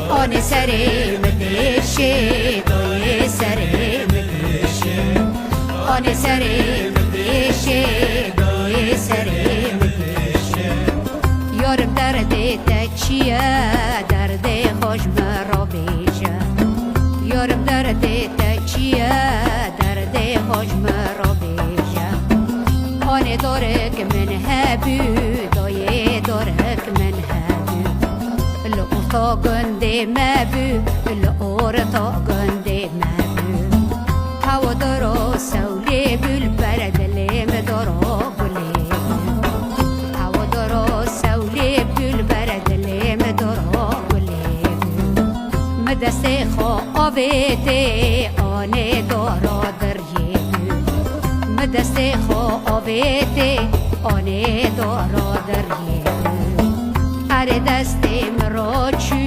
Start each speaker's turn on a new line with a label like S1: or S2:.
S1: آن سری مدشه دوی سری مدشه آن سری مدشه دوی سری مدشه یارم درد تچیه درد خوش مرا بیشه یارم درد تچیه درد خوش مرا بیشه آن دارک من هبو دوی دارک من هبو تا گنده مبو لور تا گنده مبو هوا درو سولی بل بردلیم درو گلی هوا درو سولی بل بردلیم درو گلی مدست خو آبیده آنه دارا دریه مدست خو آبیده آنه دارا دریه هر دست مرا چو